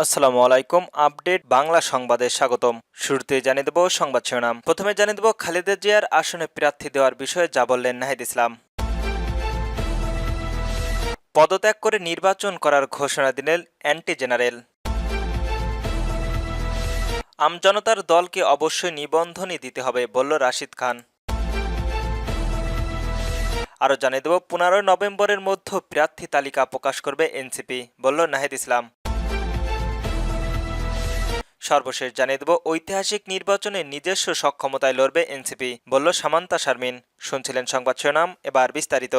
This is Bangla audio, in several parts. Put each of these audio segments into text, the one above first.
আসসালামু আলাইকুম। আপডেট বাংলা সংবাদে স্বাগতম। শুরুতেই জানিয়ে দেব সংবাদ শিরোনাম। প্রথমে জানিয়ে দেব খালেদা জিয়ার আসনে প্রার্থী দেওয়ার বিষয়ে যা বললেন নাহিদ ইসলাম। পদত্যাগ করে নির্বাচন করার ঘোষণা দিলেন অ্যান্টি জেনারেল। আমজনতার দলকে অবশ্যই নিবন্ধনই দিতে হবে বলল রাশিদ খান। আরও জানিয়ে দেব 15 নভেম্বরের মধ্যে প্রার্থী তালিকা প্রকাশ করবে এনসিপি বলল নাহিদ ইসলাম। সর্বশেষ জানিয়ে দেব ঐতিহাসিক নির্বাচনে নিজস্ব সক্ষমতায় লড়বে এনসিপি বলল সামান্তা শারমিন। শুনছিলেন সংবাদ শিরোনাম, এবার বিস্তারিত।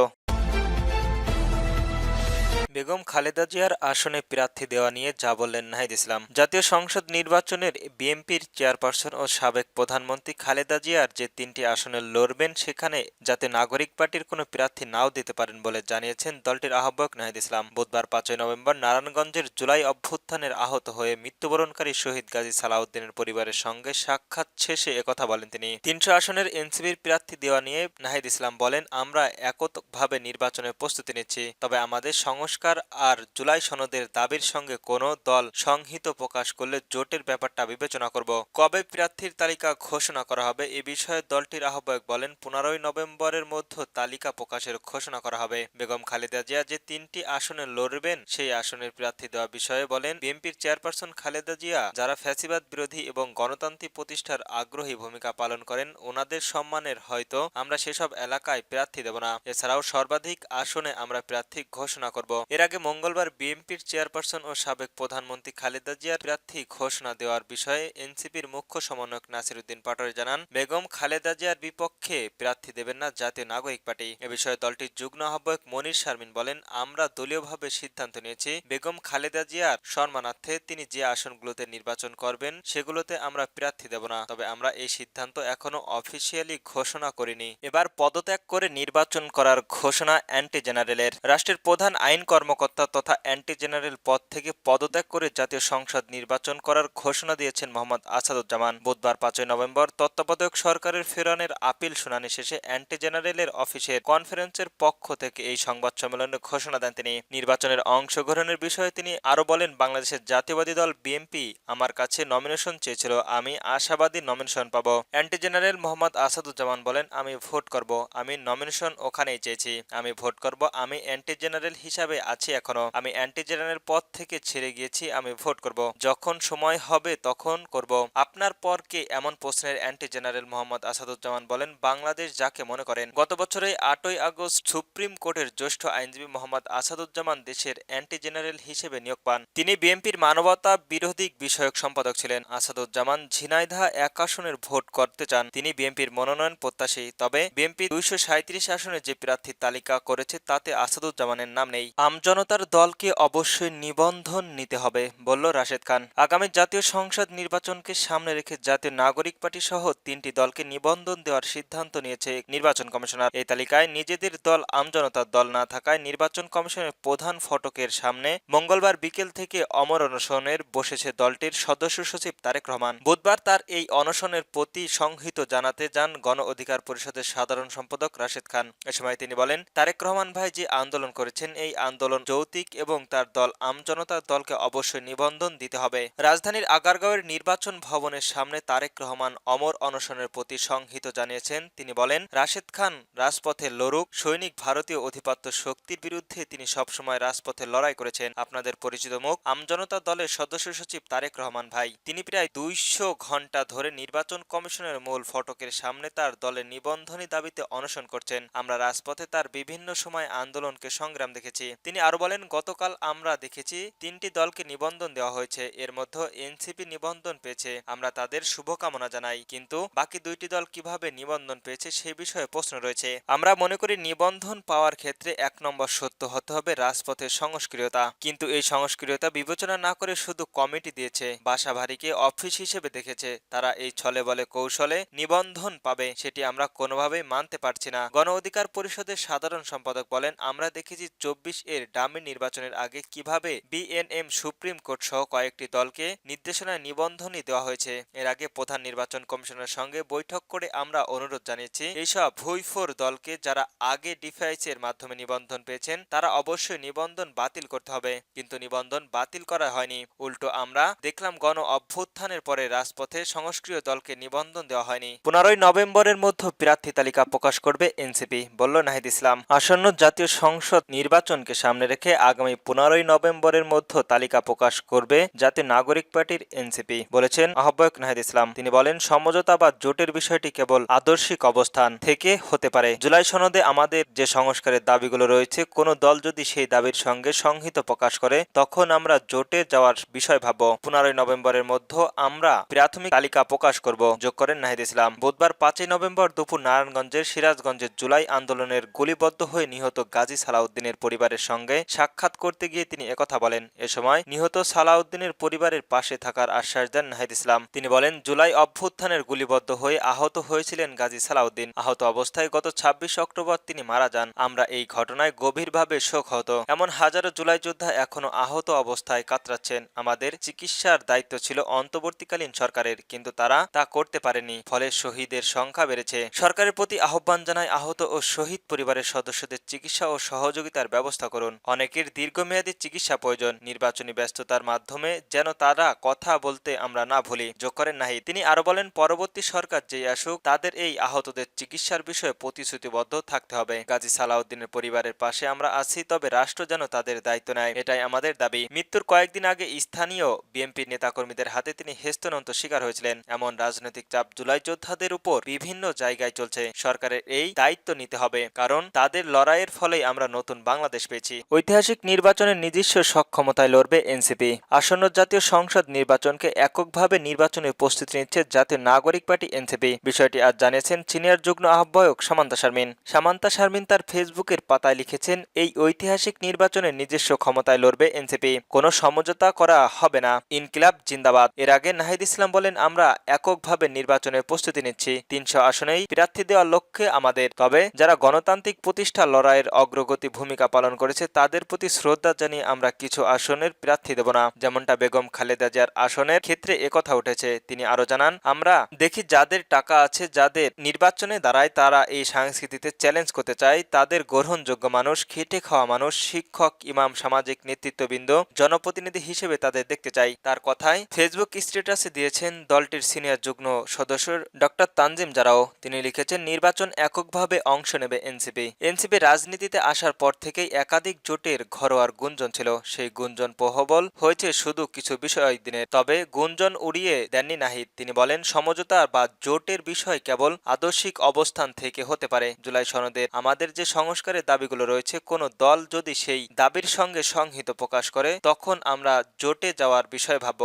বেগম খালেদা জিয়ার আসনে প্রার্থী দেওয়া নিয়ে যা বললেন নাহিদ ইসলাম। জাতীয় সংসদ নির্বাচনের বিএনপির চেয়ারপারসন ও সাবেক প্রধানমন্ত্রী খালেদা জিয়ার যে 3টি আসনে লড়বেন সেখানে যাতে নাগরিক পার্টির কোনো প্রার্থী নাও দিতে পারেন বলে জানিয়েছেন দলটির আহ্বায়ক নাহিদ ইসলাম। বুধবার 5 নভেম্বর নারায়ণগঞ্জের জুলাই অভ্যুত্থানের আহত হয়ে মৃত্যুবরণকারী শহীদ গাজী সালাউদ্দিনের পরিবারের সঙ্গে সাক্ষাৎ শেষে একথা বলেন তিনি। 300 আসনের এনসিপির প্রার্থী দেওয়া নিয়ে নাহিদ ইসলাম বলেন, আমরা এককভাবে নির্বাচনের প্রস্তুতি নিচ্ছি, তবে আমাদের সংস্কার আর জুলাই সনদের দাবির সঙ্গে কোনো দল সংহিত প্রকাশ করলে জোটের ব্যাপারটা বিবেচনা করব। কবে প্রার্থীর তালিকা ঘোষণা করা হবে এ বিষয়ে দলটির আহ্বায়ক বলেন, 15 নভেম্বরের মধ্যে তালিকা প্রকাশের ঘোষণা করা হবে। বেগম খালেদা জিয়া যে 3টি আসনে লড়বেন সেই আসনের প্রার্থী দেওয়া বিষয়ে বলেন, বিএনপির চেয়ারপারসন খালেদা জিয়া যারা ফ্যাসিবাদ বিরোধী এবং গণতান্ত্রিক প্রতিষ্ঠার আগ্রহী ভূমিকা পালন করেন ওনাদের সম্মানের হয়তো আমরা সেসব এলাকায় প্রার্থী দেব না। এছাড়াও সর্বাধিক আসনে আমরা প্রার্থী ঘোষণা করব। এর আগে মঙ্গলবার বিএনপির চেয়ারপারসন ও সাবেক প্রধানমন্ত্রী খালেদা জিয়ার প্রার্থী ঘোষণা দেওয়ার বিষয়ে এনসিপির মুখ্য সমন্বয়ক নাসির উদ্দিন পাটোয়ারি জানান, বেগম খালেদা জিয়ার বিপক্ষে প্রার্থী দেবেন না জাতীয় নাগরিক পার্টি। এ বিষয়ে দলটির যুগ্ম আহ্বায়ক মনির শারমিন বলেন, আমরা দলীয়ভাবে সিদ্ধান্ত নিয়েছি বেগম খালেদা জিয়ার সম্মানার্থে তিনি যে আসনগুলোতে নির্বাচন করবেন সেগুলোতে আমরা প্রার্থী দেব না, তবে আমরা এই সিদ্ধান্ত এখনো অফিসিয়ালি ঘোষণা করিনি। এবার পদত্যাগ করে নির্বাচন করার ঘোষণা অ্যান্টি জেনারেলের। রাষ্ট্রের প্রধান আইন কর্মকর্তা তথা অ্যান্টি জেনারেল পদ থেকে পদত্যাগ করে জাতীয় সংসদ নির্বাচন করার ঘোষণা দিয়েছেন মোহাম্মদ আসাদুজ্জামান। বুধবার 5 নভেম্বর তত্ত্বাবধায়ক সরকারের ফেরানের আপিল শুনানি শেষে অ্যান্টি জেনারেলের অফিসের কনফারেন্সের পক্ষ থেকে এই সংবাদ সম্মেলনে ঘোষণা দেন তিনি। নির্বাচনের অংশগ্রহণের বিষয়ে তিনি আরো বলেন, বাংলাদেশের জাতীয়বাদী দল বিএনপি আমার কাছে নমিনেশন চেয়েছিল, আমি আশাবাদী নমিনেশন পাবো। অ্যান্টি জেনারেল মোহাম্মদ আসাদুজ্জামান বলেন, আমি ভোট করব, আমি নমিনেশন ওখানেই চেয়েছি, আমি ভোট করব, আমি অ্যান্টি জেনারেল হিসাবে আছি, এখনো আমি অ্যান্টি জেনারেল পদ থেকে ছেড়ে গিয়েছি, আমি ভোট করব, যখন সময় হবে তখন করব। আপনার পর কে এমন প্রশ্নের অ্যান্টি জেনারেল মোহাম্মদ আসাদুজ্জামান বলেন, বাংলাদেশ যাকে মনে করেন। গত বছরের 8 আগস্ট সুপ্রিম কোর্টের জ্যেষ্ঠ আইনজীবী মোহাম্মদ আসাদুজ্জামান দেশের অ্যান্টি জেনারেল হিসেবে নিয়োগ পান। তিনি বিএনপির মানবতা বিরোধী বিষয়ক সম্পাদক ছিলেন। আসাদুজ্জামান ঝিনাইদহ 1 আসনের ভোট করতে চান। তিনি বিএনপির মনোনয়ন প্রত্যাশী, তবে বিএনপি 237 আসনে যে প্রার্থীর তালিকা করেছে তাতে আসাদুজ্জামানের নাম নেই। আমজনতার দলকে অবশ্যই নিবন্ধন নিতে হবে বলল রাশেদ খান। আগামী জাতীয় সংসদ নির্বাচনকে সামনে রেখে জাতীয় নাগরিক পার্টি সহ 3টি দলকে নিবন্ধন দেওয়ার সিদ্ধান্ত নিয়েছে নির্বাচন কমিশনার। এই তালিকায় নিজেদের দল আমজনতার দল না থাকায় নির্বাচন কমিশনের প্রধান ফটকের সামনে মঙ্গলবার বিকেল থেকে অমর অনশনের বসেছে দলটির সদস্য সচিব তারেক রহমান। বুধবার তার এই অনশনের প্রতি সংহিত জানাতে যান গণ অধিকার পরিষদের সাধারণ সম্পাদক রাশেদ খান। এ সময় তিনি বলেন, তারেক রহমান ভাই যে আন্দোলন করেছেন এই আন্দোলন যৌক্তিক এবং তার দল আমজনতার দলকে অবশ্যই নিবন্ধন দিতে হবে। রাজধানীর আগারগাঁওয়ের নির্বাচন ভবনের সামনে তারেক রহমান অমর অনশনের প্রতি সংহিত জানিয়েছেন। তিনি বলেন, রাশেদ খান রাজপথে লড়ুক, সৈনিক ভারতীয় অধিপত্য শক্তির বিরুদ্ধে তিনি সবসময় রাজপথে লড়াই করেছেন। আপনাদের পরিচিত মুখ আমজনতা দলের সদস্য সচিব তারেক রহমান ভাই। তিনি প্রায় 200 ঘণ্টা ধরে নির্বাচন কমিশনের মূল ফটকের সামনে তার দলের নিবন্ধনী দাবিতে অনশন করছেন। আমরা রাজপথে তার বিভিন্ন সময় আন্দোলনকে সংগ্রাম দেখেছি। তিনি আরো বলেন, গতকাল আমরা দেখেছি 3টি দলকে নিবন্ধন দেওয়া হয়েছে, এর মধ্যে এনসিপি নিবন্ধন পেয়েছে, আমরা তাদের শুভকামনা জানাই, কিন্তু বাকি 2টি দল কিভাবে নিবন্ধন পেয়েছে সে বিষয়ে প্রশ্ন রয়েছে। আমরা মনে করি নিবন্ধন পাওয়ার ক্ষেত্রে 1 নম্বর সত্য হতে হবে রাজপথের সংস্ক্রিয়তা, কিন্তু এই সংস্ক্রিয়তা বিবেচনা না করে শুধু কমিটি দিয়েছে, বাসাবাড়িকে অফিস হিসেবে দেখেছে, তারা এই ছলে বলে কৌশলে নিবন্ধন পাবে সেটি আমরা কোনোভাবেই মানতে পারছি না। গণ অধিকার পরিষদের সাধারণ সম্পাদক বলেন, আমরা দেখেছি 24 এর ডামি নির্বাচনের আগে কিভাবে বিএনএম, সুপ্রিম কোর্ট সহ কয়েকটি দলকে নির্দেশনায় নিবন্ধনই দেওয়া হয়েছে। এর আগে প্রধান নির্বাচন কমিশনের সঙ্গে বৈঠক করে আমরা অনুরোধ জানিয়েছি এইসব ভুইফোর দলকে যারা আগে ডিভাইস এর মাধ্যমে নিবন্ধন পেয়েছেন তারা অবশ্যই নিবন্ধন বাতিল করতে হবে, কিন্তু নিবন্ধন বাতিল করা হয়নি। উল্টো আমরা দেখলাম গণ অভ্যুত্থানের পরে রাজপথে সংস্কৃত দলকে নিবন্ধন দেওয়া হয়নি। 15ই নভেম্বরের মধ্যে প্রার্থী তালিকা প্রকাশ করবে এনসিপি, বলল নাহিদ ইসলাম। আসন্ন জাতীয় সংসদ নির্বাচনকে সামনে রেখে আগামী 15ই নভেম্বরের মধ্যে তালিকা প্রকাশ করবে জাতীয় নাগরিক পার্টির এনসিপি, বলেছেন আহ্বায়ক নাহিদ ইসলাম। তিনি বলেন, সমঝোতা বা জোটের বিষয়টি কেবল আদর্শিক অবস্থান থেকে হতে পারে। জুলাই সনদে আমাদের যে সংস্কারের দাবিগুলো রয়েছে, কোন দল যদি সেই দাবির সঙ্গে সংহিত প্রকাশ করে তখন আমরা জোটে যাওয়ার বিষয় ভাবব। 15ই নভেম্বরের মধ্যে আমরা প্রাথমিক তালিকা প্রকাশ করব, যোগ করেন নাহিদ ইসলাম। বুধবার 5ই নভেম্বর দুপুর নারায়ণগঞ্জের সিরাজগঞ্জের জুলাই আন্দোলনের গুলিবদ্ধ হয়ে নিহত গাজী সালাউদ্দিনের পরিবারের সঙ্গে সাক্ষাৎ করতে গিয়ে তিনি একথা বলেন। এ সময় নিহত সালাউদ্দিনের পরিবারের পাশে থাকার আশ্বাস দেন নাহিদ ইসলাম। তিনি বলেন, জুলাই অভ্যুত্থানের গুলিবদ্ধ হয়ে আহত হয়েছিলেন গাজী সালাউদ্দিন। আহত অবস্থায় গত 26 অক্টোবর তিনি মারা যান। আমরা এই ঘটনায় গভীরভাবে শোকহত। এমন হাজারো জুলাই যোদ্ধা এখনো আহত অবস্থায় কাতরাচ্ছেন। আমাদের চিকিৎসার দায়িত্ব ছিল অন্তর্বর্তীকালীন সরকারের, কিন্তু তারা তা করতে পারেনি, ফলে শহীদের সংখ্যা বেড়েছে। সরকারের প্রতি আহ্বান জানায়, আহত ও শহীদ পরিবারের সদস্যদের চিকিৎসা ও সহযোগিতার ব্যবস্থা করুন। অনেকের দীর্ঘমেয়াদী চিকিৎসা প্রয়োজন। নির্বাচনী ব্যস্ততার মাধ্যমে যেন তারা কথা বলতে আমরা না ভুলি, যোগ করেন নাহিদ। তিনি আরো বলেন, পরবর্তী সরকার যেই আসুক তাদের এই আহতদের চিকিৎসার বিষয়ে প্রতিশ্রুতিবদ্ধ থাকতে হবে। গাজী সালাউদ্দিনের পরিবারের পাশে আমরা আছি, তবে রাষ্ট্র যেন তাদের দায়িত্ব নেয়, এটাই আমাদের দাবি। মৃত্যুর কয়েকদিন আগে স্থানীয় বিএনপির নেতাকর্মীদের হাতে তিনি হেস্তনন্ত শিকার হয়েছিলেন। এমন রাজনৈতিক চাপ জুলাই যোদ্ধাদের উপর বিভিন্ন জায়গায় চলছে। সরকারের এই দায়িত্ব নিতে হবে, কারণ তাদের লড়াইয়ের ফলেই আমরা নতুন বাংলাদেশ পেয়েছি। ঐতিহাসিক নির্বাচনের নিজস্ব সক্ষমতায় লড়বে এনসিপি। আসন্ন জাতীয় সংসদ নির্বাচনকে এককভাবে নির্বাচনে প্রস্তুতি নিচ্ছে জাতীয় নাগরিক পার্টি এনসিপি। বিষয়টি আজ জানিয়েছেন সিনিয়র যুগ্ম আহ্বায়ক সামান্তা শারমিন। সামান্তা শারমিন তার ফেসবুকের পাতায় লিখেছেন, এই ঐতিহাসিক নির্বাচনে নিজস্ব ক্ষমতায় লড়বে এনসিপি, কোনো সমঝোতা করা হবে না, ইনকিলাব জিন্দাবাদ। এর আগে নাহিদ ইসলাম বলেন, আমরা এককভাবে নির্বাচনের প্রস্তুতি নিচ্ছি। 300 আসনেই প্রার্থী দেওয়ার লক্ষ্যে আমাদের, তবে যারা গণতান্ত্রিক প্রতিষ্ঠা লড়াইয়ের অগ্রগতি ভূমিকা পালন করেছে তাদের প্রতি শ্রদ্ধা জানিয়ে আমরা কিছু আসনের প্রার্থী দেব না, যেমনটা বেগম খালেদা জিয়ার আসনের ক্ষেত্রে একথা উঠেছে। তিনি আরো জানান, আমরা দেখি যাদের টাকা আছে, যাদের নির্বাচনে দাঁড়ায়, তারা এই সংস্কৃতিতে চ্যালেঞ্জ করতে চায়, তাদের গ্রহণযোগ্য মানুষ, খেটে খাওয়া মানুষ, শিক্ষক, ইমাম, সামাজিক নেতৃত্ববৃন্দ, জনপ্রতিনিধি হিসেবে তাদের দেখতে চাই। তার কথায় ফেসবুক স্ট্যাটাসে দিয়েছেন দলটির সিনিয়র যুগ্ম সদস্য ডক্টর তানজিম জারাও। তিনি লিখেছেন, নির্বাচন এককভাবে অংশ নেবে এনসিপি। এনসিপি রাজনীতিতে আসার পর থেকেই একাধিক জোটের ঘরোয়ার গুঞ্জন ছিল। সেই গুঞ্জন প্রবল হয়েছে শুধু কিছু বিষয় দিনে, তবে গুঞ্জন উড়িয়ে দেননি নাহিদ। তিনি বলেন, সমঝোতা বা জোটের বিষয় কেবল আদর্শিক অবস্থান থেকে হতে পারে। জুলাই সনদের আমাদের যে সংস্কারের দাবিগুলো রয়েছে, কোন দল যদি সেই দাবির সঙ্গে সংহিত প্রকাশ করে তখন আমরা জোটে যাওয়ার বিষয় ভাবব।